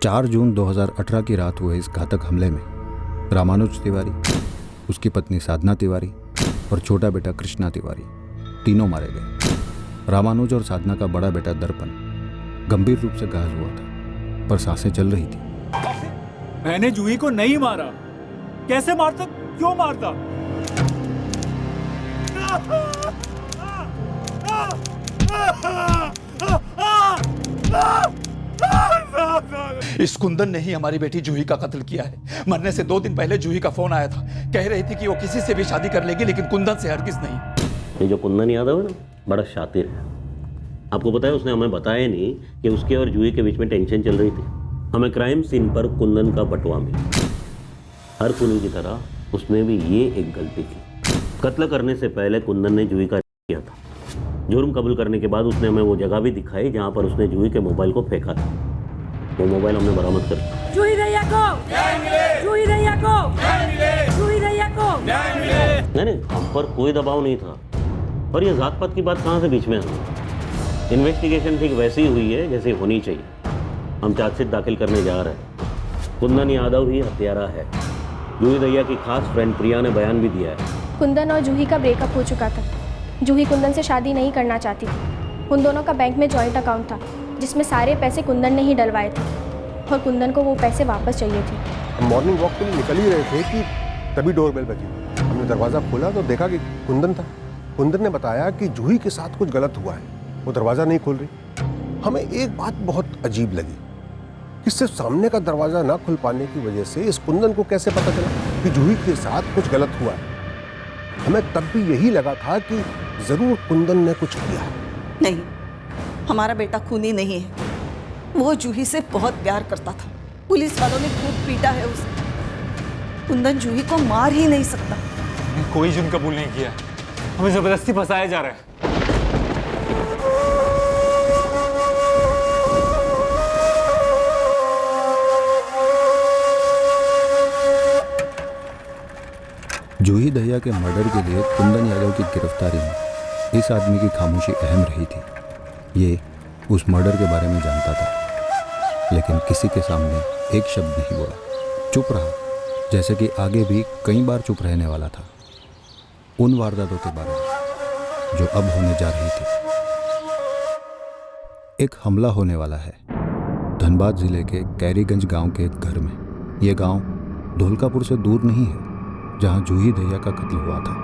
4 जून 2018 की रात हुए इस घातक हमले में रामानुज तिवारी, उसकी पत्नी साधना तिवारी और छोटा बेटा कृष्णा तिवारी तीनों मारे गए। रामानुज और साधना का बड़ा बेटा दर्पण गंभीर रूप से घायल हुआ था, पर सांसें चल रही थी। मैंने जूही को नहीं मारा। कैसे मारता, क्यों मारता? इस कुंदन ने ही हमारी बेटी जूही का कत्ल किया है। मरने से 2 दिन पहले जूही का फोन आया था, कह रही थी कि वो किसी से भी शादी कर लेगी लेकिन कुंदन से हरगिज नहीं। ये जो कुंदन यादव है ना, बड़ा शातिर है। आपको पता है, उसने हमें बताया नहीं कि उसके और जूही के बीच में टेंशन चल रही थी। हमें क्राइम सीन पर कुंदन का बटुआ मिला। हर खूनी की तरह उसने भी ये एक गलती की। कत्ल करने से पहले कुंदन ने जूही का किया था। जुर्म कबूल करने के बाद उसने हमें वो जगह भी दिखाई जहाँ पर उसने जूही के मोबाइल को फेंका था। वो मोबाइल हमने बरामद कर दिया। जूही रैया को न्याय मिले, जूही रैया को न्याय मिले, जूही रैया को न्याय मिले। नहीं, हम पर कोई दबाव नहीं था। और ये जात पात की बात कहाँ से बीच में आ गई? इन्वेस्टिगेशन ठीक वैसी ही हुई है जैसे होनी चाहिए। हम चार्जशीट दाखिल करने जा रहे हैं। कुंदन यादव ही हत्यारा है। जूही रैया की खास फ्रेंड प्रिया ने बयान भी दिया है। कुंदन और जूही का ब्रेकअप हो चुका था। जूही कुंदन से शादी नहीं करना चाहती थी। उन दोनों का बैंक में जॉइंट अकाउंट था जिसमें सारे पैसे कुंदन ने ही डलवाए थे और कुंदन को वो पैसे वापस चाहिए थे। हम मॉर्निंग वॉक के लिए निकल ही रहे थे कि तभी डोरबेल बजी। हमने दरवाज़ा खोला तो देखा कि कुंदन था। कुंदन ने बताया कि जूही के साथ कुछ गलत हुआ है, वो दरवाज़ा नहीं खोल रही। हमें एक बात बहुत अजीब लगी कि सिर्फ सामने का दरवाज़ा ना खुल पाने की वजह से इस कुंदन को कैसे पता चला कि जूही के साथ कुछ गलत हुआ है। हमें तब भी यही लगा था कि ज़रूर कुंदन ने कुछ किया। नहीं, हमारा बेटा खूनी नहीं है। वो जूही से बहुत प्यार करता था। पुलिस वालों ने खूब पीटा है उसे। कुंदन जूही को मार ही नहीं सकता। मैंने कोई जुर्म कबूल नहीं किया। हमें जबरदस्ती फंसाया जा रहा है। जूही दहिया के मर्डर के लिए कुंदन यादव की गिरफ्तारी में इस आदमी की खामोशी अहम रही थी। ये उस मर्डर के बारे में जानता था, लेकिन किसी के सामने एक शब्द नहीं बोला। चुप रहा, जैसे कि आगे भी कई बार चुप रहने वाला था उन वारदातों के बारे में जो अब होने जा रही थी। एक हमला होने वाला है धनबाद जिले के कैरीगंज गांव के एक घर में। यह गांव धोलकापुर से दूर नहीं है जहां जूही दहिया का कत्ल हुआ था।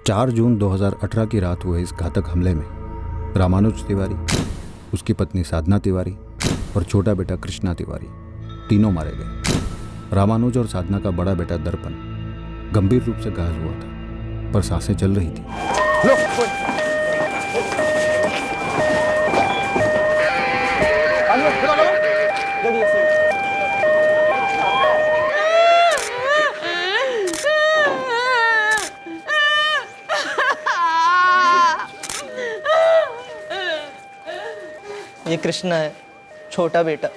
चार जून 2018 की रात हुए इस घातक हमले में रामानुज तिवारी, उसकी पत्नी साधना तिवारी और छोटा बेटा कृष्णा तिवारी तीनों मारे गए। रामानुज और साधना का बड़ा बेटा दर्पण गंभीर रूप से घायल हुआ था, पर सांसें चल रही थी। ये कृष्णा है, छोटा बेटा।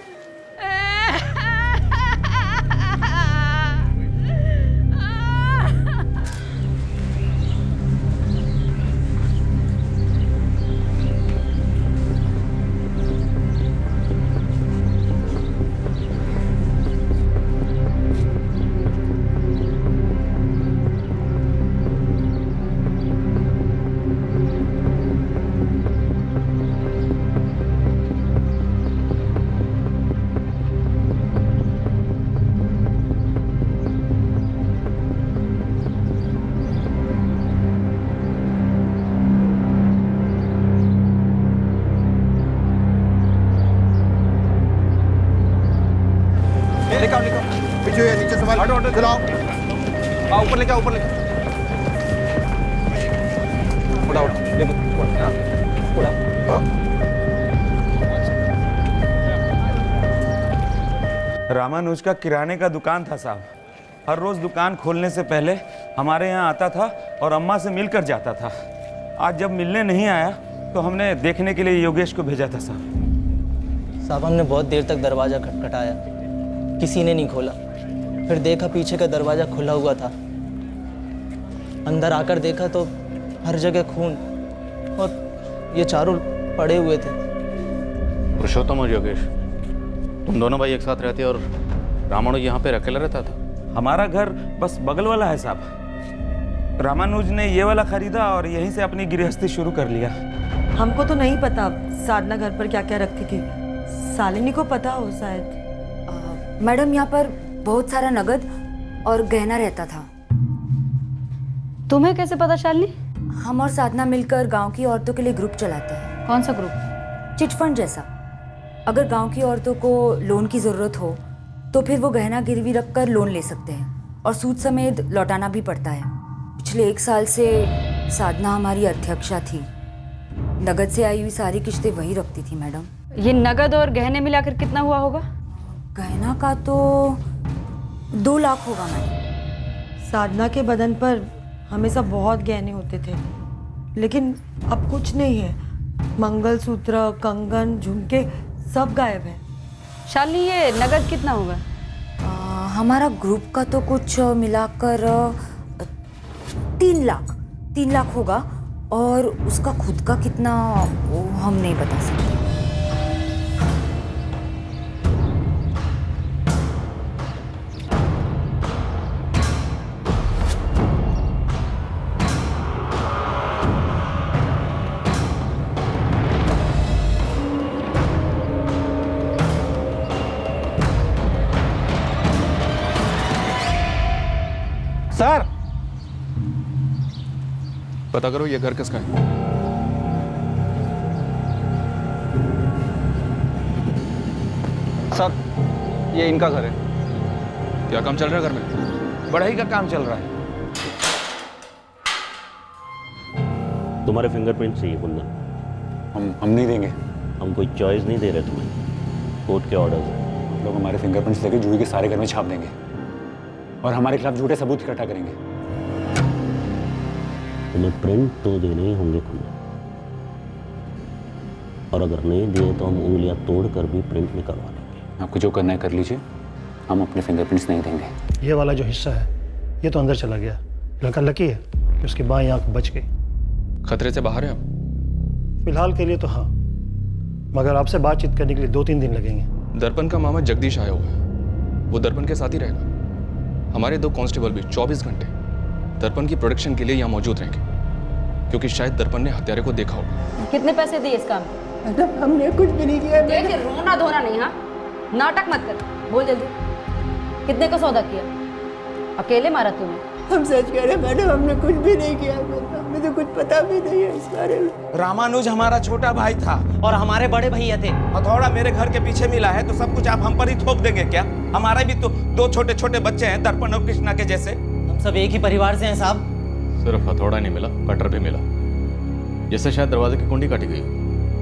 रामानुज का किराने का दुकान था साहब। हर रोज दुकान खोलने से पहले हमारे यहाँ आता था और अम्मा से मिलकर जाता था। आज जब मिलने नहीं आया तो हमने देखने के लिए योगेश को भेजा था साहब। हमने बहुत देर तक दरवाज़ा खटखटाया, किसी ने नहीं खोला। फिर देखा पीछे का दरवाज़ा खुला हुआ था। अंदर आकर देखा तो हर जगह खून और ये चारों पड़े हुए थे। पुरुषोत्तम और योगेश, तुम दोनों भाई एक साथ रहते और रामानुज यहाँ पे अकेला रहता था? हमारा घर बस बगल वाला है साहब। रामानुज ने ये वाला खरीदा और यहीं से अपनी गृहस्थी शुरू कर लिया। हमको तो नहीं पता साधना घर पर क्या क्या रखती थी, शालिनी को पता हो शायद। मैडम, यहाँ पर बहुत सारा नगद और गहना रहता था। तुम्हें कैसे पता शालिनी? हम और साधना मिलकर गांव की औरतों के लिए ग्रुप चलाते हैं। कौन सा ग्रुप? चिट फंड जैसा। अगर गांव की औरतों को लोन की ज़रूरत हो तो फिर वो गहना गिरवी रखकर लोन ले सकते हैं और सूद समेत लौटाना भी पड़ता है। पिछले 1 साल से साधना हमारी अध्यक्षा थी। नगद से आई हुई सारी किश्तें वही रखती थी मैडम। ये नगद और गहने मिलाकर कितना हुआ होगा? गहना का तो 2 लाख होगा मैडम। साधना के बदन पर हमेशा बहुत गहने होते थे, लेकिन अब कुछ नहीं है। मंगलसूत्र, कंगन, झुमके सब गायब है। शालिनी, ये नगद कितना होगा? हमारा ग्रुप का तो कुछ मिलाकर 3 लाख होगा और उसका खुद का कितना वो हम नहीं बता सकते। सर, पता करो ये घर किसका है। सर, ये इनका घर है। क्या काम चल रहा है घर में? बढ़ई का काम चल रहा है। तुम्हारे फिंगरप्रिंट चाहिए कुंदन। हम नहीं देंगे। हम कोई चॉइस नहीं दे रहे तुम्हें, कोर्ट के ऑर्डर्स हैं। लोग हमारे फिंगरप्रिंट्स लेके जूही के सारे घर में छाप देंगे और हमारे खिलाफ झूठे सबूत इकट्ठा करेंगे। तुम्हें प्रिंट तो देने ही होंगे कुंदन, और अगर नहीं दिए तो हम उंगलियां तोड़कर भी प्रिंट निकलवा लेंगे। आपको जो करना है कर लीजिए, हम अपने फिंगरप्रिंट्स नहीं देंगे। ये वाला जो हिस्सा है ये तो अंदर चला गया। लड़का लकी है कि उसकी बाएं आंख बच गई। खतरे से बाहर है आप? फिलहाल के लिए तो हाँ, मगर आपसे बातचीत करने के लिए 2-3 दिन लगेंगे। दर्पण का मामा जगदीश आया हुआ है, वो दर्पण के साथ ही रहेगा। हमारे 2 कांस्टेबल भी 24 घंटे दर्पण की प्रोटेक्शन के लिए यहाँ मौजूद रहेंगे, क्योंकि शायद दर्पण ने हत्यारे को देखा होगा। कितने पैसे दिए इस काम के? मैडम, हमने कुछ भी नहीं किया। देख, रोना धोना नहीं, हाँ? नाटक मत कर, बोल जल्दी। कितने का सौदा किया? अकेले मारा तुम्हें? हम सच कह रहे मैडम, हमने कुछ भी नहीं किया। हमें तो कुछ पता भी नहीं है इस बारे में। रामानुज हमारा छोटा भाई था और हमारे बड़े भैया थे। हथौड़ा मेरे घर के पीछे मिला है तो सब कुछ आप हम पर ही थोप देंगे क्या? हमारे भी तो 2 छोटे छोटे बच्चे हैं, दर्पण और कृष्णा के जैसे। हम सब एक ही परिवार से हैं साहब। सिर्फ हथौड़ा नहीं मिला, कटर भी मिला, जिससे शायद दरवाजे की कुंडी काटी गई।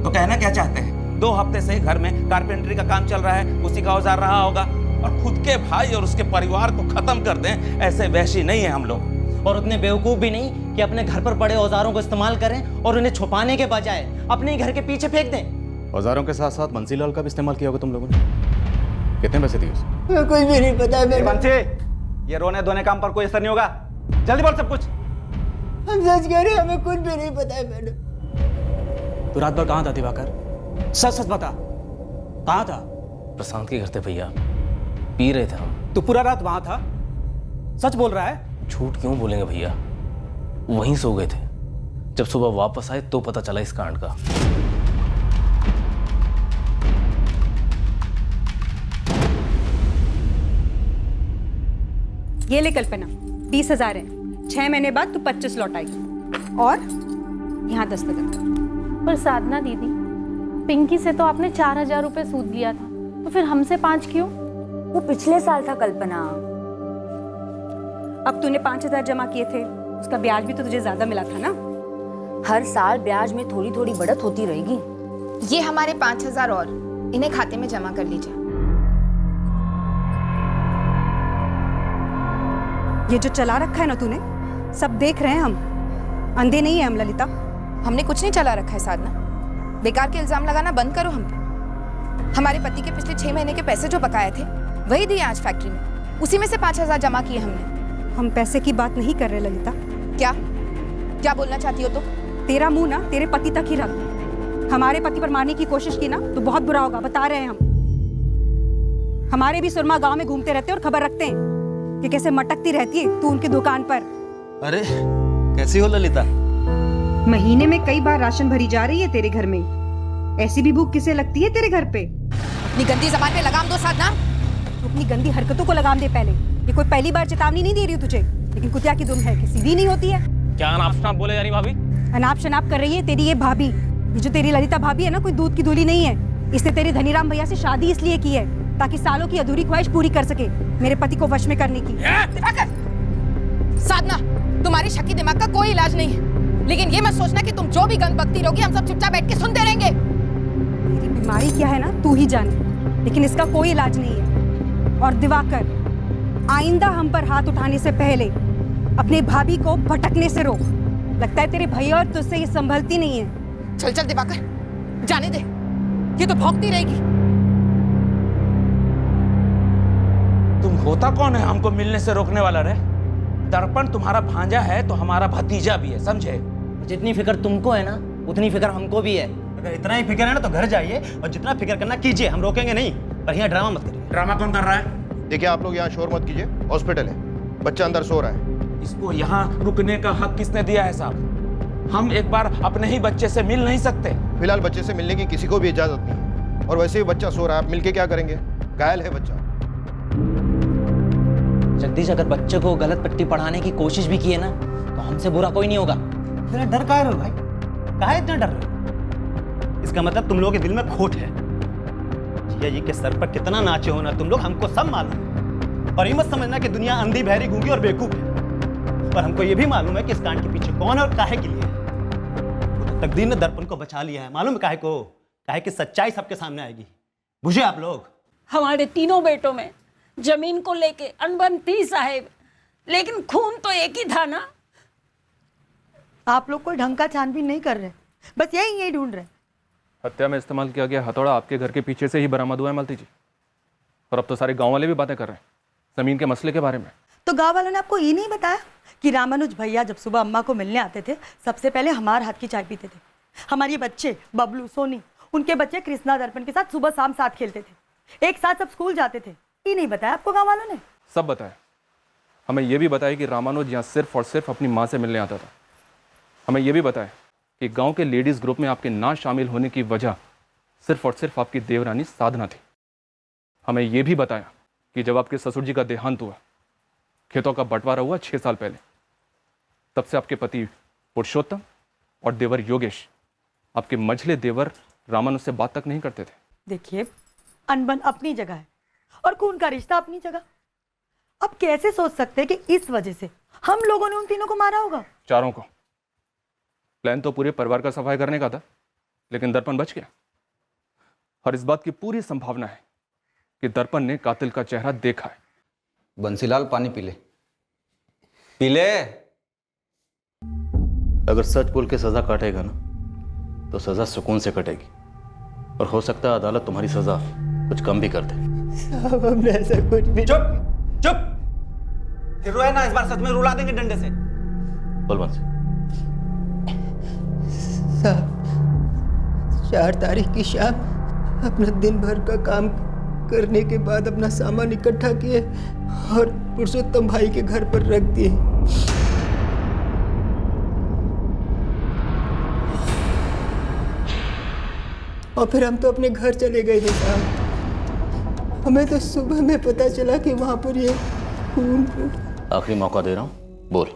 तो कहना क्या चाहते हैं? 2 हफ्ते से घर में कारपेंटरी का काम चल रहा है, उसी का औजार रहा होगा, और खुद के भाई और उसके परिवार को खत्म कर दें, ऐसे वैशी नहीं है हम लोग। और उतने बेवकूफ भी नहीं कि अपने घर पर पड़े औजारों को इस्तेमाल करें और उन्हें छुपाने के बजाय अपने ही घर के पीछे फेंक दें। औजारों के साथ साथ बंसीलाल का भी इस्तेमाल किया होगा तुम लोगों ने। कितने पैसे दिए उसे? कुछ भी नहीं पता है। बंसी, ये रोने धोने काम पर कोई असर नहीं होगा। जल्दी बोल सब कुछ। हम सच कह रहे, हमें कुछ भी नहीं पता है मैडम। तू रात भर कहाँ था दिवाकर? सच सच बता, कहाँ था? प्रशांत के घर थे भैया, पी रहे थे हम। तू पूरा रात वहां था? सच बोल रहा है? झूठ क्यों बोलेंगे भैया, वहीं सो गए थे। जब सुबह वापस आए तो पता चला इस कांड का। ये ले कल्पना, 20,000 है। 6 महीने बाद तू 25 लौटाएगी और यहाँ दस्तखत। पर साधना दीदी, पिंकी से तो आपने 4,000 रुपए सूद लिया था, तो फिर हमसे 5 क्यों? वो पिछले साल था कल्पना। अब तूने 5,000 जमा किए थे, उसका ब्याज भी तो तुझे ज्यादा मिला था ना। हर साल ब्याज में थोड़ी थोड़ी बढ़त होती रहेगी। ये हमारे 5,000 और इन्हें खाते में जमा कर लीजिए। ये जो चला रखा है ना तूने, सब देख रहे हैं हम, अंधे नहीं है हम ललिता। हमने कुछ नहीं चला रखा है साधना, बेकार के इल्जाम लगाना बंद करो हम पे। हमारे पति के पिछले 6 महीने के पैसे जो बकाए थे वही दिए आज फैक्ट्री में, उसी में से 5,000 जमा किए हमने। हम पैसे की बात नहीं कर रहे ललिता। क्या क्या बोलना चाहती हो तुम? तेरा मुंह ना तेरे पति तक ही रख। हमारे पति पर मारने की कोशिश की ना तो बहुत बुरा होगा, बता रहे हैं हम। हमारे भी सुरमा गांव में घूमते रहते हैं और खबर रखते हैं कि कैसे मटकती रहती है तू उनकी दुकान पर। अरे कैसी हो ललिता? महीने में कई बार राशन भरी जा रही है तेरे घर में, ऐसी भी भूख किसे लगती है तेरे घर पे? अपनी गंदी ज़बान पे लगाम दो साधना। तू अपनी गंदी हरकतों को लगाम दे पहले। ये कोई पहली बार चेतावनी नहीं दे रही हूँ तुझे, लेकिन कुतिया की दुम है कि सीधी नहीं होती है। क्या अनाप शनाप बोले जा रही भाभी? अनाप शनाप कर रही है तेरी ये भाभी। ये जो तेरी ललिता भाभी है ना, कोई दूध की धूली नहीं है। इसने तेरे धनीराम भैया से शादी इसलिए की है ताकि सालों की अधूरी ख्वाहिश पूरी कर सके, मेरे पति को वश में करने की। साधना, तुम्हारी शक्की दिमाग का कोई इलाज नहीं है, लेकिन ये मत सोचना कि तुम जो भी गंद बकती रहोगी हम सब चुपचाप बैठ के सुनते रहेंगे। मेरी बीमारी क्या है ना तू ही जाने, लेकिन इसका कोई इलाज नहीं है। और दिवाकर, आइंदा हम पर हाथ उठाने से पहले अपने भाभी को भटकने से रोक। लगता है तेरे भैया और तुझसे ये संभलती नहीं है। चल चल दिवाकर, जाने दे, ये तो भौंकती रहेगी। तुम होता कौन है हमको मिलने से रोकने वाला रे? दर्पण तुम्हारा भांजा है तो हमारा भतीजा भी है, समझे? जितनी फिक्र तुमको है ना उतनी फिक्र हमको भी है। अगर इतना ही फिक्र है ना तो घर जाइए और जितना फिक्र करना कीजिए, हम रोकेंगे नहीं। पर यहाँ ड्रामा मत करिए। ड्रामा कौन कर रहा है? देखिए आप लोग यहाँ शोर मत कीजिए, हॉस्पिटल है, बच्चा अंदर सो रहा है। इसको यहाँ रुकने का हक किसने दिया है साहब? हम एक बार अपने ही बच्चे से मिल नहीं सकते? फिलहाल बच्चे से मिलने की किसी को भी इजाजत नहीं है, और वैसे भी बच्चा सो रहा है, आप मिलके क्या करेंगे? घायल है बच्चा। जगदीश, अगर बच्चे को गलत पट्टी पढ़ाने की कोशिश भी की है ना तो हमसे बुरा कोई नहीं होगा। फिर डर काहे रहे हो भाई? काहे इतना डर रहे हो? इसका मतलब तुम लोगों के दिल में खोट है। जिया जी के सर पर कितना नाचे हो ना तुम लोग, हमको सब मालूम है। और ये मत समझना कि दुनिया अंधी, बहरी, गूंगी और बेवकूफ है। पर हमको ये भी मालूम है कि इस कांड के पीछे कौन है और काहे के लिए। वो तो तकदीर ने दर्पण को बचा लिया है। मालूम है काहे को? काहे कि सच्चाई सबके सामने आएगी। बुझे आप लोग? हमारे तीनों बेटों में जमीन को लेके अनबन थी साहेब, लेकिन खून तो एक ही था ना। आप लोग कोई ढंग का छानबीन नहीं कर रहे, बस यही ढूंढ रहे। हत्या में इस्तेमाल किया गया हथौड़ा आपके घर के पीछे से ही बरामद हुआ है मालती जी, और अब तो सारे गांव वाले भी बातें कर रहे हैं जमीन के मसले के बारे में। तो गांव वालों ने आपको ये नहीं बताया कि रामानुज भैया जब सुबह अम्मा को मिलने आते थे सबसे पहले हमारे हाथ की चाय पीते थे। हमारे बच्चे बबलू, सोनी, उनके बच्चे कृष्णा दर्पण के साथ सुबह शाम साथ खेलते थे, एक साथ सब स्कूल जाते थे। ये नहीं बताया आपको गांव वालों ने? सब बताया। हमें यह भी बताया कि रामानुज यहाँ सिर्फ और सिर्फ अपनी माँ से मिलने आता था। हमें यह भी बताया कि गांव के लेडीज़ ग्रुप में आपके ना शामिल होने की वजह सिर्फ और सिर्फ आपकी देवरानी साधना थी। हमें यह भी बताया कि जब आपके ससुर जी का देहांत हुआ, खेतों का बंटवारा हुआ 6 साल पहले, तब से आपके पति पुरुषोत्तम और देवर योगेश, आपके मझले देवर रामानुज से बात तक नहीं करते थे। देखिए, अनबन अपनी जगह है और खून का रिश्ता अपनी जगह। अब कैसे सोच सकते हैं कि इस वजह से हम लोगों ने उन तीनों को मारा होगा? चारों को। प्लान तो पूरे परिवार का सफाई करने का था, लेकिन दर्पण बच गया। और इस बात की पूरी संभावना है कि दर्पण ने कातिल का चेहरा देखा है। बंसीलाल, पानी पी ले। पी ले। अगर सच बोल के सजा काटेगा ना तो सजा सुकून से कटेगी, और हो सकता है अदालत तुम्हारी सजा कुछ कम भी कर दे। साहब, हमने ऐसा कुछ भी। चुप चुप, फिर रोए ना, इस बार सच में रुला देंगे डंडे से। बोल बंसी। साहब, 4 तारीख की शाम अपना दिन भर का काम करने के बाद अपना सामान इकट्ठा किए और पुरुषोत्तम भाई के घर पर रख दिए। और फिर हम तो अपने घर चले गए थे साहब। हमें तो सुबह में पता चला कि वहां पर ये खून। आखिरी मौका दे रहा हूँ, बोल,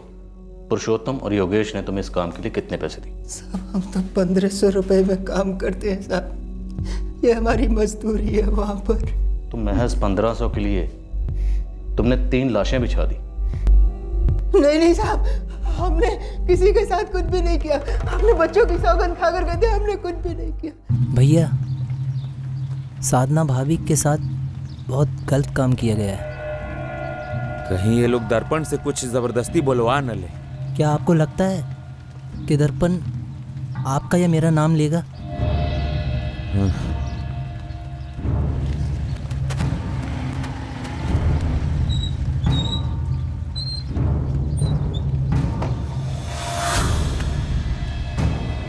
पुरुषोत्तम और योगेश ने तुम्हें इस काम के लिए कितने पैसे दिए? साहब, हम तो 1500 रुपए में काम करते हैं साहब, ये हमारी मजदूरी है वहां पर। तुम महज 1500 के लिए तुमने 3 लाशें बिछा दी। नहीं नहीं साहब, हमने किसी के साथ कुछ भी नहीं किया। अपने बच्चों की सौगंध खाकर कहते हमने कुछ भी नहीं किया। भैया, साधना भाभी के साथ बहुत गलत काम किया गया है। कहीं ये लोग दर्पण से कुछ जबरदस्ती बुलवा न ले। क्या आपको लगता है कि दर्पण आपका या मेरा नाम लेगा?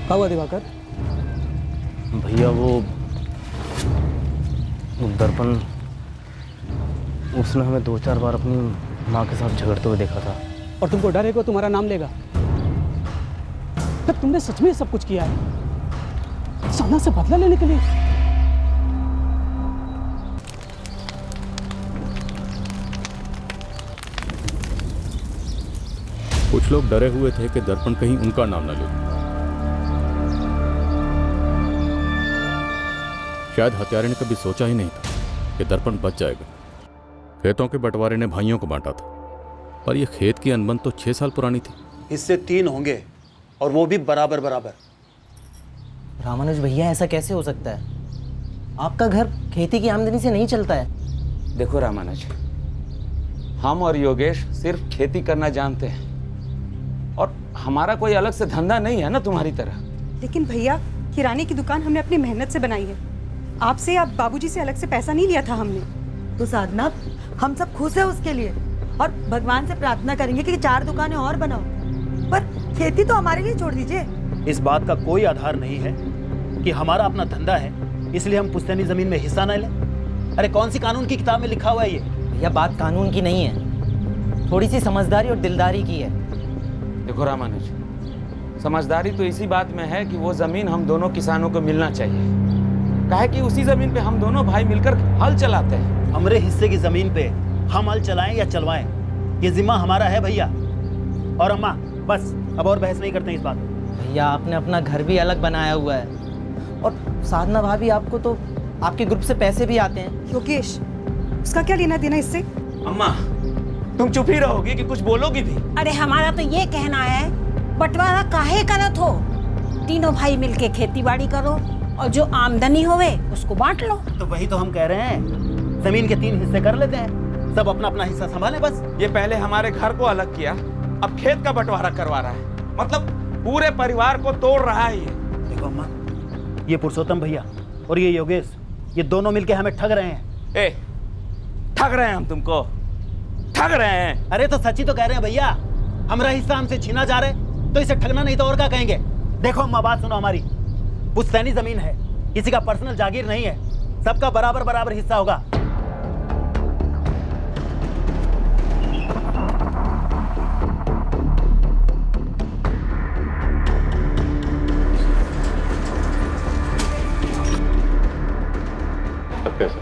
क्या हुआ दिवाकर? भैया वो दर्पण, उसने हमें 2-4 बार अपनी माँ के साथ झगड़ते हुए देखा था। और तुमको डर है कि वो तुम्हारा नाम लेगा? तब तुमने सच में सब कुछ किया है साधना से बदला लेने के लिए? कुछ लोग डरे हुए थे कि दर्पण कहीं उनका नाम न ले। शायद हत्यारे ने कभी सोचा ही नहीं था कि दर्पण बच जाएगा। खेतों के बंटवारे ने भाइयों को बांटा था, पर यह खेत की अनबन तो 6 साल पुरानी थी। इससे 3 होंगे और वो भी बराबर बराबर। रामानुज भैया, ऐसा कैसे हो सकता है? आपका घर खेती की आमदनी से नहीं चलता है। देखो रामानुज, हम और योगेश सिर्फ खेती करना जानते हैं और हमारा कोई अलग से धंधा नहीं है ना तुम्हारी तरह। लेकिन भैया, किराने की दुकान हमने अपनी मेहनत से बनाई है। आपसे या बाबूजी से अलग से पैसा नहीं लिया था हमने। तो साधना, हम सब खुश है उसके लिए और भगवान से प्रार्थना करेंगे कि 4 दुकानें और बनाओ, पर खेती तो हमारे लिए छोड़ दीजिए। इस बात का कोई आधार नहीं है कि हमारा अपना धंधा है इसलिए हम पुश्तैनी जमीन में हिस्सा न लें। अरे कौन सी कानून की किताब में लिखा हुआ है ये? भैया, बात कानून की नहीं है, थोड़ी सी समझदारी और दिलदारी की है। देखो रामानुज, समझदारी तो इसी बात में है कि वो जमीन हम दोनों किसानों को मिलना चाहिए। काहे कि उसी जमीन पे हम दोनों भाई मिलकर हल चलाते हैं। हमरे हिस्से की जमीन पे हम हल चलाएं या चलवाएं, ये जिम्मा हमारा है भैया। और अम्मा, बस अब और बहस नहीं करते इस बात। भैया, आपने अपना घर भी अलग बनाया हुआ है और साधना भाभी, आपको तो आपके ग्रुप से पैसे भी आते हैं। योगेश, उसका क्या लेना देना इससे? अम्मा, तुम चुप ही रहोगी कि कुछ बोलोगी भी? अरे हमारा तो ये कहना है, बंटवारा काहे करत हो? तीनों भाई मिलके खेती बाड़ी करो और जो आमदनी होवे उसको बांट लो। तो वही तो हम कह रहे हैं, जमीन के 3 हिस्से कर लेते हैं, सब अपना अपना हिस्सा संभालें बस। ये पहले हमारे घर को अलग किया, अब खेत का बंटवारा करवा रहा है, मतलब पूरे परिवार को तोड़ रहा है ये। देखो अम्मा, ये पुरुषोत्तम भैया और ये योगेश, ये दोनों मिलके हमें ठग रहे हैं। ए, ठग रहे हैं हम तुमको? ठग रहे हैं? अरे तो सच्ची तो कह रहे हैं भैया, हमारा हिस्सा हमसे छीना जा रहे, तो इसे ठगना नहीं तो और क्या कहेंगे? देखो अम्मा, बात सुनो हमारी, पुश्तैनी जमीन है, किसी का पर्सनल जागीर नहीं है, सबका बराबर बराबर हिस्सा होगा। अब कैसा?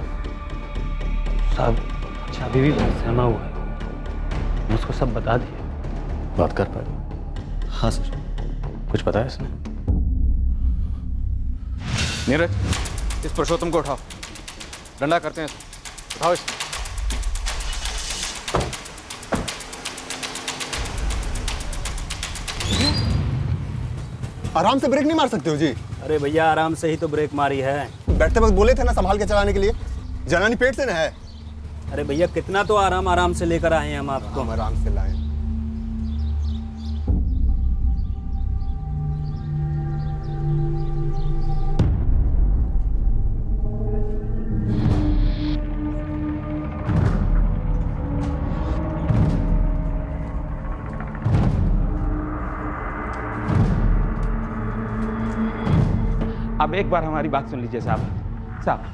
साहब, अभी भी बहुत सहमा हुआ है, उसको सब बता दिए। बात कर पाए? हाँ सर। कुछ बताया इसने? नीरज, इस पुरुषोत्तम को उठाओ, डंडा करते हैं इसको। उठाओ इसको। आराम से ब्रेक नहीं मार सकते हो जी? अरे भैया, आराम से ही तो ब्रेक मारी है। बैठते वक्त बोले थे ना संभाल के चलाने के लिए, जनानी पेट से न है। अरे भैया, कितना तो आराम से लेकर आए हैं हम आपको। हम आराम से लाए। अब एक बार हमारी बात सुन लीजिए साहब,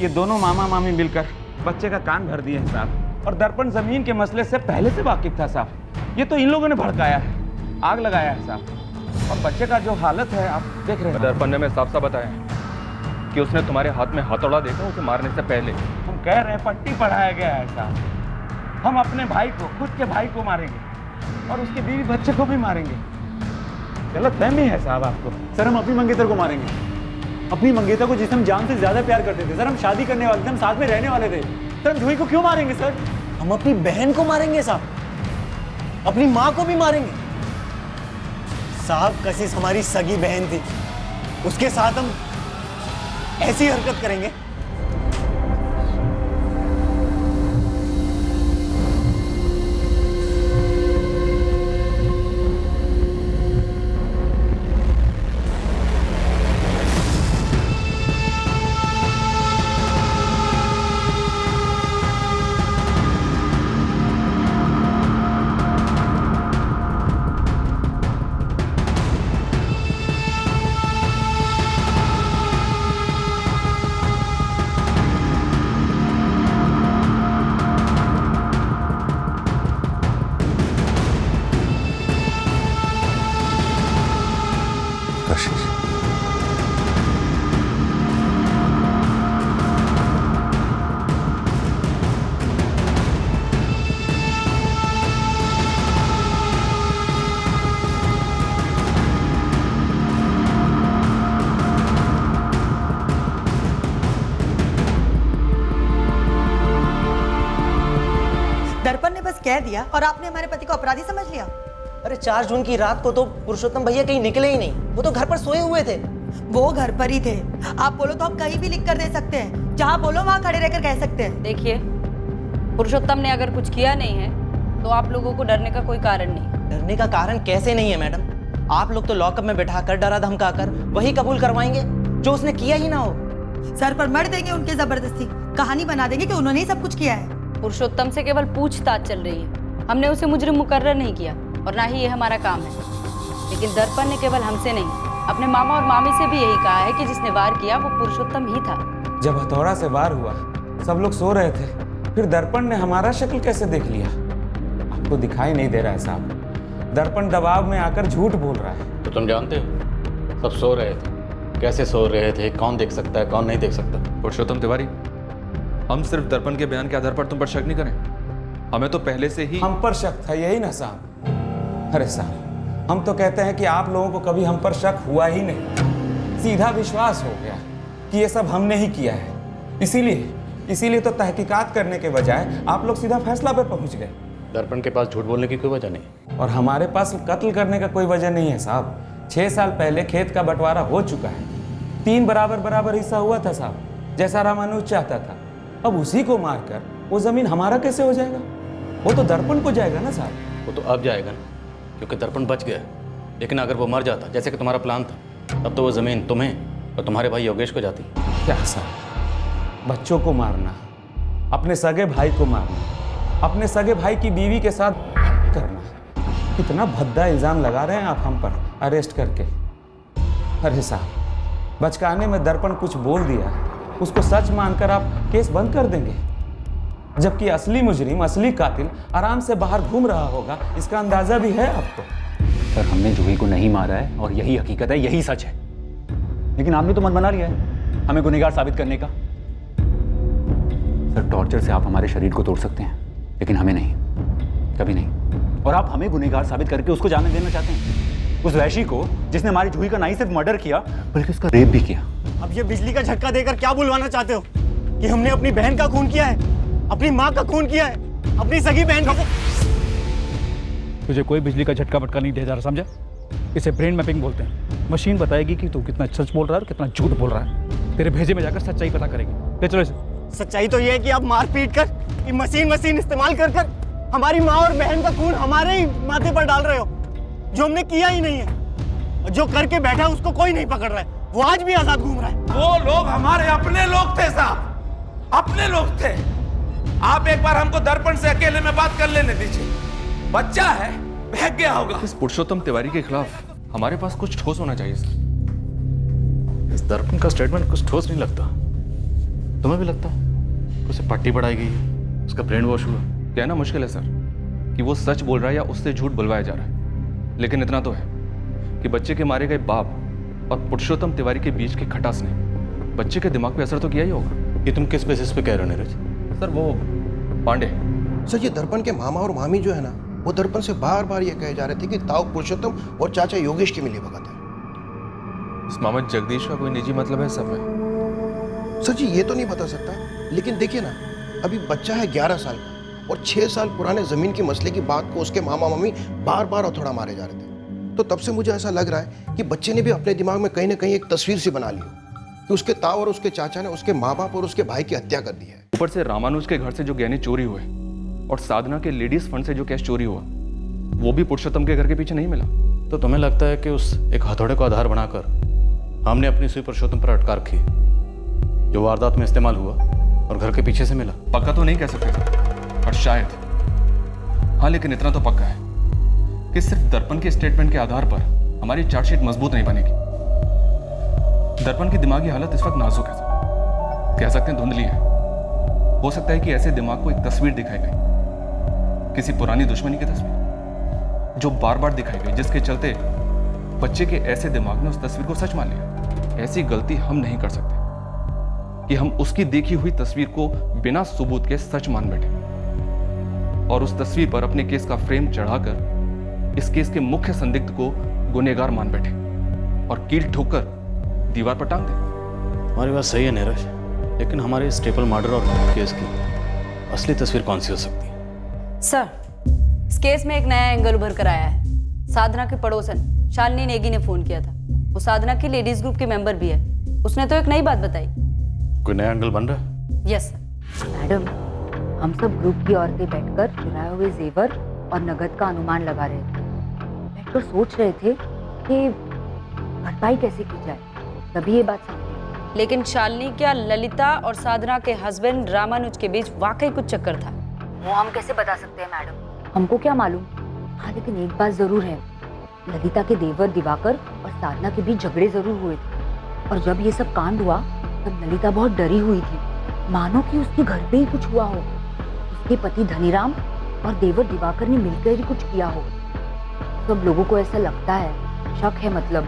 ये दोनों मामा मामी मिलकर बच्चे का कान भर दिए हैं साहब, और दर्पण जमीन के मसले से पहले से वाकिफ था साहब। ये तो इन लोगों ने भड़काया है, आग लगाया है साहब, और बच्चे का जो हालत है आप देख रहे हैं। दर्पण ने मैं साफ साफ बताया कि उसने तुम्हारे हाथ में हथौड़ा देखा उसे मारने से पहले। हम कह रहे हैं पट्टी पढ़ाया गया है साहब, हम अपने भाई को, खुद के भाई को मारेंगे और उसके बीवी बच्चे को भी मारेंगे। गलत फहमी है साहब आपको। सर, हम अपनी मंगेतर को मारेंगे, अपनी मंगेतर को जिसे हम जान से ज्यादा प्यार करते थे। सर, हम शादी करने वाले थे, हम साथ में रहने वाले थे। सर, हम जूही को क्यों मारेंगे सर? हम अपनी बहन को मारेंगे साहब, अपनी माँ को भी मारेंगे। साहब कशिश हमारी सगी बहन थी, उसके साथ हम ऐसी हरकत करेंगे? दर्पण ने बस कह दिया और आपने हमारे पति को अपराधी समझ लिया। अरे 4 जून की रात को तो पुरुषोत्तम भैया कहीं निकले ही नहीं, वो तो घर पर सोए हुए थे। वो घर पर ही थे। आप बोलो तो हम कहीं भी लिख कर दे सकते हैं, जहाँ बोलो वहाँ खड़े रहकर कह सकते हैं। देखिए, पुरुषोत्तम ने अगर कुछ किया नहीं है तो आप लोगों को डरने का कोई कारण नहीं। डरने का कारण कैसे नहीं है मैडम? आप लोग तो लॉकअप में बैठाकर डरा धमकाकर वही कबूल करवाएंगे जो उसने किया ही ना हो। सर पर मर देंगे उनके जबरदस्ती, कहानी बना देंगे कि उन्होंने ही सब कुछ किया है। पुरुषोत्तम से केवल पूछताछ चल रही है, हमने उसे मुजरिम मुकर्रर नहीं किया और ना ही ये हमारा काम है। लेकिन दर्पण ने केवल हमसे नहीं, अपने मामा और मामी से भी यही कहा है कि जिसने वार किया वो पुरुषोत्तम ही था। जब हथौड़ा से वार हुआ सब लोग सो रहे थे, फिर दर्पण ने हमारा शक्ल कैसे देख लिया? आपको दिखाई नहीं दे रहा है साहब, दर्पण दबाव में आकर झूठ बोल रहा है। तो तुम जानते हो सब सो रहे थे, कैसे सो रहे थे, कौन देख सकता है कौन नहीं देख सकता? पुरुषोत्तम तिवारी, हम सिर्फ दर्पण के बयान के आधार पर तुम पर शक नहीं करें, हमें तो पहले से ही हम पर शक था, यही ना साहब? अरे साहब, हम तो कहते हैं कि आप लोगों को कभी हम पर शक हुआ ही नहीं, सीधा विश्वास हो गया कि ये सब हमने ही किया है। इसीलिए तो तहकीकात करने के बजाय आप लोग सीधा फैसला पे पहुंच गए। दर्पण के पास झूठ बोलने की कोई वजह नहीं, और हमारे पास कत्ल करने का कोई वजह नहीं है साहब। 6 साल पहले खेत का बंटवारा हो चुका है, 3 बराबर हिस्सा हुआ था साहब, जैसा रामानुज चाहता था। अब उसी को मारकर वो जमीन हमारा कैसे हो जाएगा? वो तो दर्पण को जाएगा ना साहब। वो तो अब जाएगा ना, क्योंकि दर्पण बच गया। लेकिन अगर वो मर जाता जैसे कि तुम्हारा प्लान था, तब तो वो जमीन तुम्हें और तुम्हारे भाई योगेश को जाती। क्या साहब, बच्चों को मारना, अपने सगे भाई को मारना, अपने सगे भाई की बीवी के साथ करना, कितना भद्दा इल्जाम लगा रहे हैं आप हम पर अरेस्ट करके। अरे साहब, बचकाने में दर्पण कुछ बोल दिया, उसको सच मानकर आप केस बंद कर देंगे, जबकि असली मुजरिम, असली कातिल आराम से बाहर घूम रहा होगा, इसका अंदाजा भी है आपको? सर, हमने जूही को नहीं मारा है और यही हकीकत है, यही सच है। लेकिन आपने तो मन बना लिया है हमें गुनहगार साबित करने का। सर, टॉर्चर से आप हमारे शरीर को तोड़ सकते हैं, लेकिन हमें नहीं, कभी नहीं। और आप हमें गुनहगार साबित करके उसको जाने देना चाहते हैं, उस वैशी को जिसने हमारी जूही का ना ही सिर्फ मर्डर किया बल्कि उसका रेप भी किया। अब ये बिजली का झटका देकर क्या बुलवाना चाहते हो कि हमने अपनी बहन का खून किया है, अपनी माँ का खून किया है, अपनी सगी बहन का? तुझे कोई बिजली का झटका फटका नहीं दे जा रहा, समझा? इसे ब्रेन मैपिंग बोलते हैं। मशीन बताएगी कि तू कितना सच बोल रहा है और कितना झूठ बोल रहा है। तेरे भेजे में जाकर सच्चाई पता करेगी। ले चलो इसे। सच्चाई तो ये है कि आप मार पीट कर, ये मशीन इस्तेमाल कर हमारी माँ और बहन का खून हमारे ही माथे पर डाल रहे हो, जो हमने किया ही नहीं है। और जो करके बैठा है उसको कोई नहीं पकड़ रहा है, वो आज भी आजाद घूम रहा है। वो लोग हमारे अपने लोग थे साहब, अपने लोग थे। आप एक बार हमको दर्पण से अकेले में बात कर लेने दीजिए, बच्चा है, बहक गया होगा। इस पुरुषोत्तम तिवारी के खिलाफ हमारे पास कुछ ठोस होना चाहिए सर। इस दर्पण का स्टेटमेंट कुछ ठोस नहीं लगता, तुम्हें भी लगता है उसे पट्टी पढ़ाई गई, उसका ब्रेन वॉश हुआ? कहना मुश्किल है सर कि वो सच बोल रहा है या उससे झूठ बुलवाया जा रहा है, लेकिन इतना तो है कि बच्चे के मारे गए बाप और पुरुषोत्तम तिवारी के बीच की खटास ने बच्चे के दिमाग पे असर तो किया ही होगा। ये तुम किस बेसिस पे कह रहे हो नीरज? सर, वो पांडे सर, ये दर्पण के मामा और मामी जो है ना, वो दर्पण से बार बार ये कहे जा रहे थे कि ताऊ पुरुषोत्तम और चाचा योगेश की मिली भगत है। इस मामा जगदीश का कोई निजी मतलब है सब में? सर जी, ये तो नहीं बता सकता, लेकिन देखिए ना, अभी बच्चा है 11 साल का और 6 साल पुराने जमीन के मसले की बात को उसके मामा मम्मी बार बार हथौड़ा मारे जा रहे थे। तो तब से मुझे ऐसा लग रहा है कि बच्चे ने भी अपने दिमाग में कहीं ना कहीं एक तस्वीर सी बना ली हो कि उसके ताऊ और उसके चाचा ने उसके माँ बाप और उसके भाई की हत्या कर दी है। ऊपर से रामानुज के घर से जो गहने चोरी हुए और साधना के लेडीज फंड से जो कैश चोरी हुआ वो भी पुरुषोत्तम के घर के पीछे नहीं मिला। तो तुम्हें लगता है कि उस एक हथौड़े को आधार बनाकर हमने अपनी सुई पुरुषोत्तम पर अटका रखी जो वारदात में इस्तेमाल हुआ और घर के पीछे से मिला? पक्का तो नहीं कह सकते पर शायद हाँ, लेकिन इतना तो पक्का है कि सिर्फ दर्पण के स्टेटमेंट के आधार पर हमारी चार्जशीट मजबूत नहीं बनेगी। दर्पण की दिमागी हालत इस वक्त नाजुक है, कह सकते हैं धुंधली है। हो सकता है कि ऐसे दिमाग को एक तस्वीर दिखाई गई, किसी पुरानी दुश्मनी की तस्वीर जो बार बार दिखाई गई, जिसके चलते बच्चे के ऐसे दिमाग ने उस तस्वीर को सच मान लिया। ऐसी गलती हम नहीं कर सकते कि हम उसकी देखी हुई तस्वीर को बिना सबूत के सच मान बैठे और उस तस्वीर पर अपने केस का फ्रेम चढ़ाकर इस केस के मुख्य संदिग्ध को गुनहगार मान बैठे और कील ठोकर दीवार पर टांग दे। हमारी बात सही है नीरज, लेकिन हमारे स्टेपल मर्डर और केस की असली तस्वीर कौन सी हो सकती है? सर, इस केस में एक नया एंगल उभर कर आया है। साधना के पड़ोसन शालिनी नेगी ने फोन किया था। वो साधना की लेडीज ग्रुप की मेंबर भी है। उसने तो एक नई बात बताई। कोई नया एंगल बन रहा है? Yes sir. मैडम, हम सब ग्रुप की औरतें बैठकर चुराए हुए जेवर और नगद का अनुमान लगा रहे थे। बैठकर सोच रहे थे कि भरपाई कैसे की जाए, तभी ये बात समझी। लेकिन शालिनी क्या ललिता और साधना के हस्बैंड रामानुज के बीच वाकई कुछ चक्कर था? वो हम कैसे बता सकते हैं मैडम, हमको क्या मालूम। हाँ, लेकिन एक बात जरूर है, ललिता के देवर दिवाकर और साधना के बीच झगड़े जरूर हुए थे। और जब ये सब कांड हुआ तब ललिता बहुत डरी हुई थी, मानो कि उसके घर पे ही कुछ हुआ हो। उसके पति धनीराम और देवर दिवाकर ने मिलकर ही कुछ किया हो। सब लोगों को ऐसा लगता है, शक है मतलब।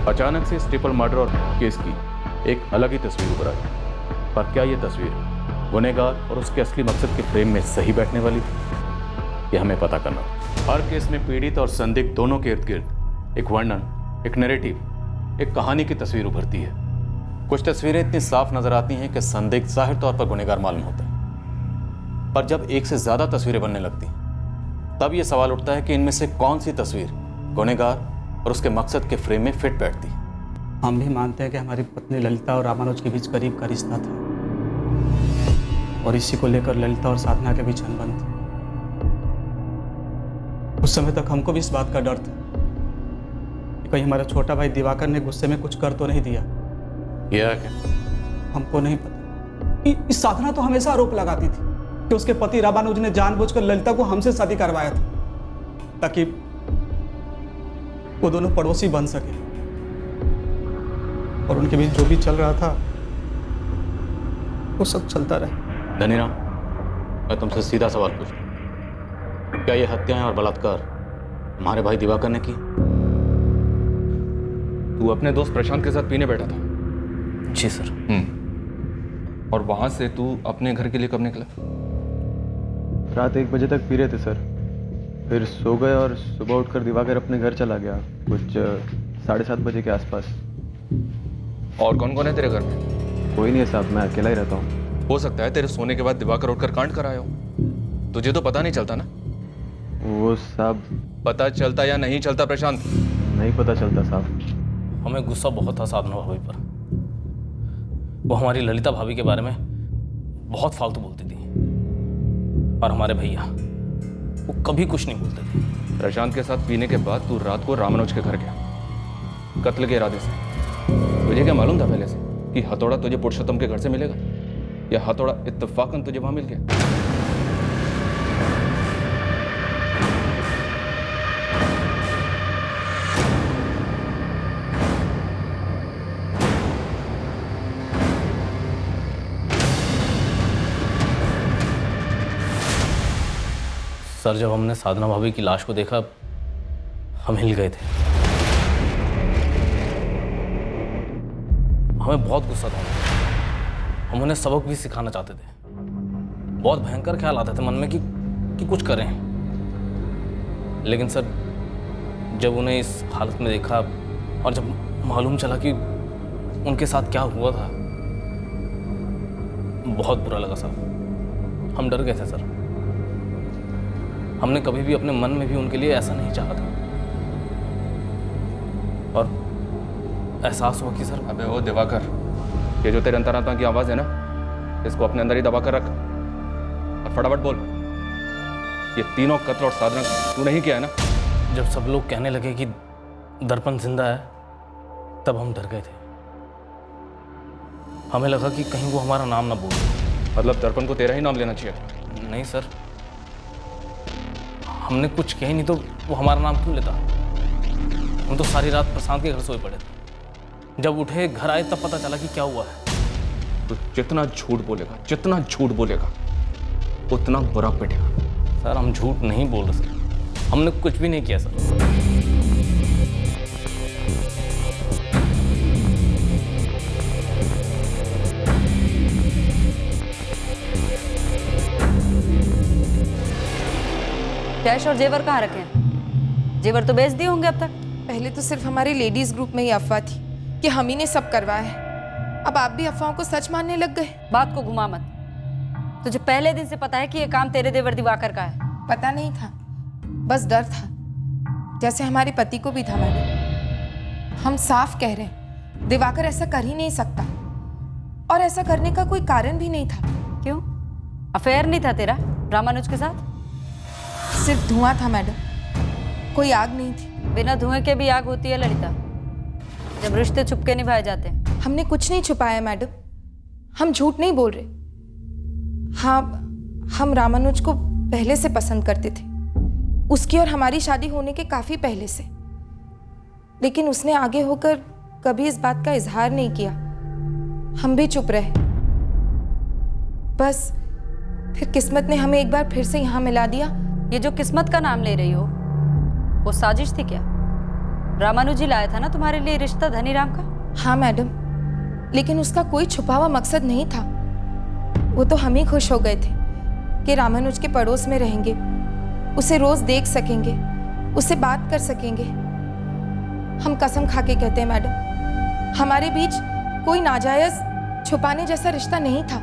अचानक से स्टेपल मर्डर और केस की एक अलग ही तस्वीर उभर आई, पर क्या ये तस्वीर गुनहगार और उसके असली मकसद के फ्रेम में सही बैठने वाली थी? ये हमें पता करना। हर केस में पीड़ित और संदिग्ध दोनों के इर्द गिर्द एक वर्णन, एक नैरेटिव, एक कहानी की तस्वीर उभरती है। कुछ तस्वीरें इतनी साफ नजर आती हैं कि संदिग्ध जाहिर तौर पर गुनहगार मालूम होता है, पर जब एक से ज्यादा तस्वीरें बनने लगती तब यह सवाल उठता है कि इनमें से कौन सी तस्वीर गुनहगार और उसके मकसद के फ्रेम में फिट बैठती। हम भी मानते हैं कि हमारी पत्नी ललिता और रामानुज के बीच करीब का रिश्ता था और इसी को लेकर ललिता और साधना के बीच अनबन थी। उस समय तक हमको भी इस बात का डर था कि कहीं हमारा छोटा भाई दिवाकर ने गुस्से में कुछ कर तो नहीं दिया। यह क्या? हमको नहीं पता। इस साधना तो हमेशा आरोप लगाती थी कि उसके पति रामानुज ने जानबूझकर ललिता को हमसे शादी करवाया था ताकि वो दोनों पड़ोसी बन सके, और उनके बीच जो भी चल रहा था वो सब चलता रहा। धनीराम, मैं तुमसे सीधा सवाल पूछूं, क्या ये हत्याएं और बलात्कार हमारे भाई दिवाकर ने की? तू अपने दोस्त प्रशांत के साथ पीने बैठा था? जी सर। और वहां से तू अपने घर के लिए कब निकला? रात 1 बजे तक पी रहे थे सर, फिर सो गए और सुबह उठकर दिवाकर अपने घर चला गया कुछ 7:30 बजे के आसपास। और कौन कौन है तेरे घर में? कोई नहीं है साहब, मैं अकेला ही रहता हूँ। हो सकता है तेरे सोने के बाद दिवाकर उठकर कांड कराया हो, तुझे तो पता नहीं चलता ना? वो साहब पता चलता या नहीं चलता प्रशांत? नहीं पता चलता साहब। हमें गुस्सा बहुत था साधना भाभी पर। वो हमारी ललिता भाभी के बारे में बहुत फालतू बोलती थी, और हमारे भैया वो कभी कुछ नहीं बोलते थे। प्रशांत के साथ पीने के बाद तू रात को रामानुज के घर गया कत्ल के इरादे से। तुझे क्या मालूम था पहले से कि हथौड़ा तुझे पुरुषोत्तम के घर से मिलेगा, या हथौड़ा इत्तेफाकन तुझे वहां मिल गया? सर, जब हमने साधना भाभी की लाश को देखा हम हिल गए थे। हमें बहुत गुस्सा था। हम उन्हें सबक भी सिखाना चाहते थे। बहुत भयंकर ख्याल आते थे मन में कि कुछ करें, लेकिन सर जब उन्हें इस हालत में देखा और जब मालूम चला कि उनके साथ क्या हुआ था, बहुत बुरा लगा सर। हम डर गए थे सर। हमने कभी भी अपने मन में भी उनके लिए ऐसा नहीं चाहा था। और एहसास हुआ कि सर। अबे ओ दिवाकर, ये जो तेरे अंतरात्मा की आवाज़ है ना, इसको अपने अंदर ही दबा कर रख और फटाफट बोल, ये तीनों कत्ल और साधना तूने ही किया है ना? जब सब लोग कहने लगे कि दर्पण जिंदा है, तब हम डर गए थे। हमें लगा कि कहीं वो हमारा नाम ना बोले। मतलब दर्पण को तेरा ही नाम लेना चाहिए? नहीं सर, हमने कुछ कही नहीं तो वो हमारा नाम क्यों लेता? हम तो सारी रात प्रशांत के घर सोए पड़े थे। जब उठे घर आए तब पता चला कि क्या हुआ है। तो जितना झूठ बोलेगा उतना बुरा पिटेगा। सर हम झूठ नहीं बोल रहे सर, हमने कुछ भी नहीं किया सर। कैश और जेवर कहाँ रखे हैं? जेवर तो बेच दिए होंगे अब तक। पहले तो सिर्फ हमारे लेडीज ग्रुप में ही अफवाह थी कि हम ही ने सब करवाया है। अब आप भी अफवाहों को सच मानने लग गए। बात को घुमा मत। तुझे पहले दिन से पता है कि ये काम तेरे देवर दिवाकर का है? पता नहीं था, बस डर था, जैसे हमारे पति को भी था मैडम। हम साफ कह रहे हैं, दिवाकर ऐसा कर ही नहीं सकता, और ऐसा करने का कोई कारण भी नहीं था। क्यों? अफेयर नहीं था तेरा रामानुज के साथ? सिर्फ धुआं था मैडम, कोई आग नहीं थी। बिना धुएं के भी आग होती है ललिता, जब रिश्ते छुपके निभाए जाते हैं। हमने कुछ नहीं छुपाया मैडम, हम झूठ नहीं बोल रहे। हाँ, हम रामानुज को पहले से पसंद करते थे, उसकी और हमारी शादी होने के काफी पहले से। लेकिन उसने आगे होकर कभी इस बात का इजहार नहीं किया, हम भी चुप रहे। बस फिर किस्मत ने हमें एक बार फिर से यहाँ मिला दिया। ये जो किस्मत का नाम ले रही हो, वो साजिश थी क्या? रामानुज ही लाया था ना तुम्हारे लिए रिश्ता धनीराम का? हाँ मैडम, लेकिन उसका कोई छुपा हुआ मकसद नहीं था। वो तो हम ही खुश हो गए थे कि रामानुज के पड़ोस में रहेंगे, उसे रोज देख सकेंगे, उससे बात कर सकेंगे। हम कसम खा के कहते हैं मैडम, हमारे बीच कोई नाजायज छुपाने जैसा रिश्ता नहीं था।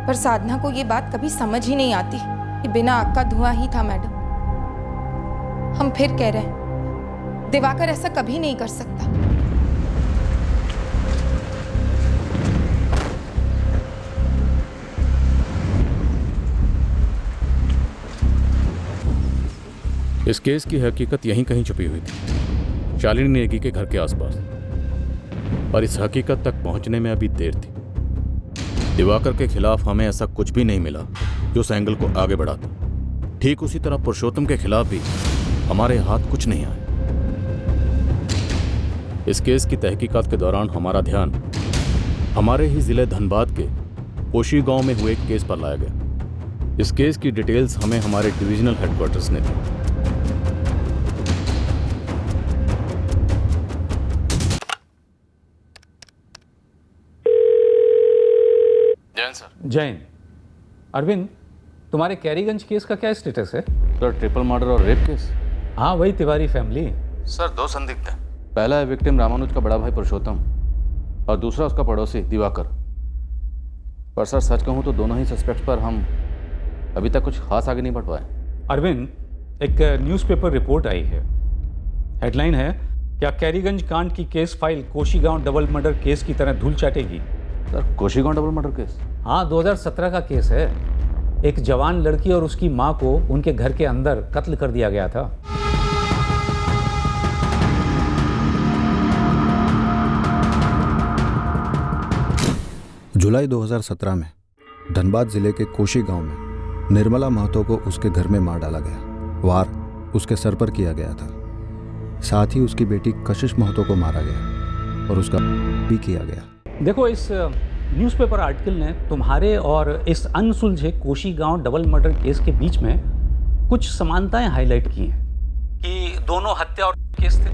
पर साधना को ये बात कभी समझ ही नहीं आती कि बिना आग का धुआं ही था मैडम। हम फिर कह रहे हैं, दिवाकर ऐसा कभी नहीं कर सकता। इस केस की हकीकत यहीं कहीं छुपी हुई थी, शालिनी नेगी के घर के आसपास। और इस हकीकत तक पहुंचने में अभी देर थी। दिवाकर के खिलाफ हमें ऐसा कुछ भी नहीं मिला जो उस एंगल को आगे बढ़ाता। ठीक उसी तरह पुरुषोत्तम के खिलाफ भी हमारे हाथ कुछ नहीं आए। इस केस की तहकीकात के दौरान हमारा ध्यान हमारे ही जिले धनबाद के कोशी गांव में हुए एक केस पर लाया गया। इस केस की डिटेल्स हमें हमारे डिविजनल हेडक्वार्टर्स ने दी। जैन सर। जैन। अरविंद, तुम्हारे कैरीगंज केस का क्या स्टेटस है? सर ट्रिपल मर्डर और रेप केस। हाँ वही तिवारी फैमिली। सर दो संदिग्ध हैं। पहला है विक्टिम रामानुज का बड़ा भाई पुरुषोत्तम और दूसरा उसका पड़ोसी दिवाकर। पर सर सच कहूँ तो दोनों ही सस्पेक्ट्स पर हम अभी तक कुछ खास आगे नहीं बढ़ पाए। अरविंद, एक न्यूज़पेपर रिपोर्ट आई है। हेडलाइन है, क्या कैरीगंज कांड की case file Koshigaon double murder case की तरह धूल चाटेगी? Sir Koshigaon double murder case? हाँ, 2017 का केस है। एक जवान लड़की और उसकी मां को उनके घर के अंदर कत्ल कर दिया गया था। जुलाई 2017 में धनबाद जिले के कोशी गांव में निर्मला महतो को उसके घर में मार डाला गया। वार उसके सर पर किया गया था। साथ ही उसकी बेटी कशिश महतो को मारा गया और उसका भी किया गया। देखो, इस न्यूज़पेपर आर्टिकल ने तुम्हारे और इस अनसुलझे कोशी गांव डबल मर्डर केस के बीच में कुछ समानताएं हाईलाइट की हैं कि दोनों हत्या और केस थे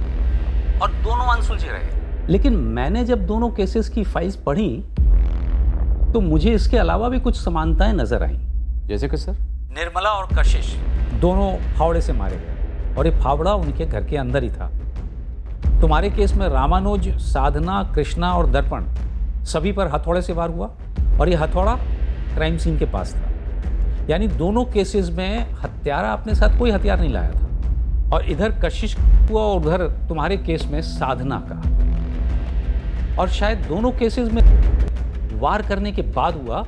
और दोनों अनसुलझे रहे। लेकिन मैंने जब दोनों केसेस की फाइल्स पढ़ी तो मुझे इसके अलावा भी कुछ समानताएं नजर आईं। जैसे कि सर? निर्मला और कशिश दोनों फावड़े से मारे गए और ये फावड़ा उनके घर के अंदर ही था। तुम्हारे केस में रामानुज, साधना, कृष्णा और दर्पण सभी पर हथौड़े से वार हुआ और ये हथौड़ा क्राइम सीन के पास था। यानी दोनों केसेस में हत्यारा अपने साथ कोई हथियार नहीं लाया था। और इधर कशिश हुआ और उधर तुम्हारे केस में साधना का। और शायद दोनों केसेस में वार करने के बाद हुआ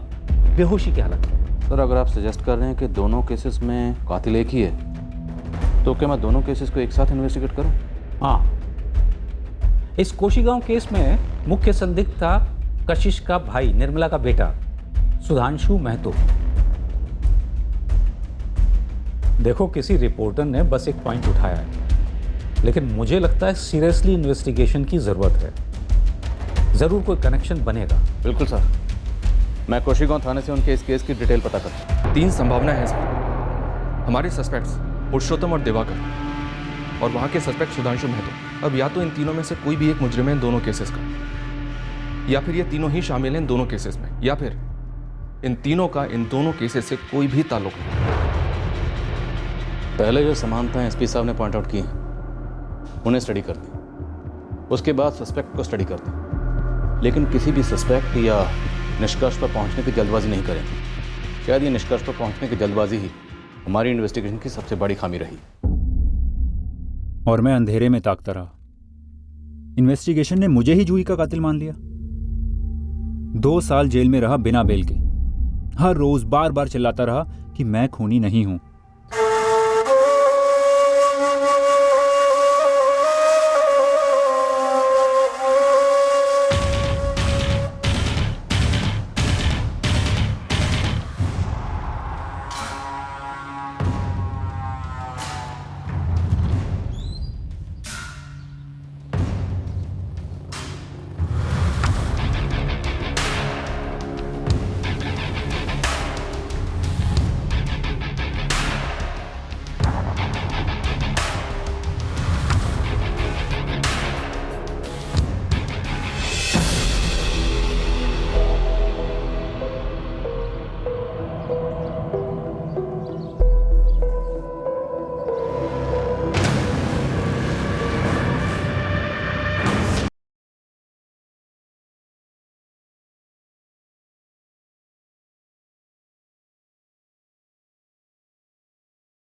बेहोशी की हालत में। सर अगर आप सजेस्ट कर रहे हैं कि दोनों केसेस में कातिल एक ही है तो क्या मैं दोनों केसेस को एक साथ इन्वेस्टिगेट करूं? हाँ, इस कोशीगांव केस में मुख्य संदिग्ध था कशिश का भाई, निर्मला का बेटा सुधांशु महतो। देखो, किसी रिपोर्टर ने बस एक पॉइंट उठाया है, लेकिन मुझे लगता है सीरियसली इन्वेस्टिगेशन की जरूरत है। जरूर कोई कनेक्शन बनेगा। बिल्कुल सर, मैं कोशीगांव थाने से उनके इस केस की डिटेल पता करता। 3 संभावनाएं हैं सर। हमारे सस्पेक्ट्स पुरुषोत्तम और दिवाकर और वहाँ के सस्पेक्ट सुधांशु महतो। अब या तो इन तीनों में से कोई भी एक मुजरिम है इन दोनों केसेस का, या फिर ये तीनों ही शामिल हैं इन दोनों केसेस में, या फिर इन तीनों का इन दोनों केसेस से कोई भी ताल्लुक नहीं। पहले जो समानताएं एसपी साहब ने पॉइंट आउट की हैं उन्हें स्टडी करते हैं, उसके बाद सस्पेक्ट को स्टडी करते हैं, लेकिन किसी भी सस्पेक्ट या निष्कर्ष पर पहुंचने की जल्दबाजी नहीं करेंगे। शायद ये निष्कर्ष पर पहुंचने की जल्दबाजी ही हमारी इन्वेस्टिगेशन की सबसे बड़ी खामी रही। और मैं अंधेरे में ताकता रहा। इन्वेस्टिगेशन ने मुझे ही जूही का कातिल मान लिया। 2 साल जेल में रहा बिना बेल के। हर रोज बार बार चिल्लाता रहा कि मैं खूनी नहीं हूं,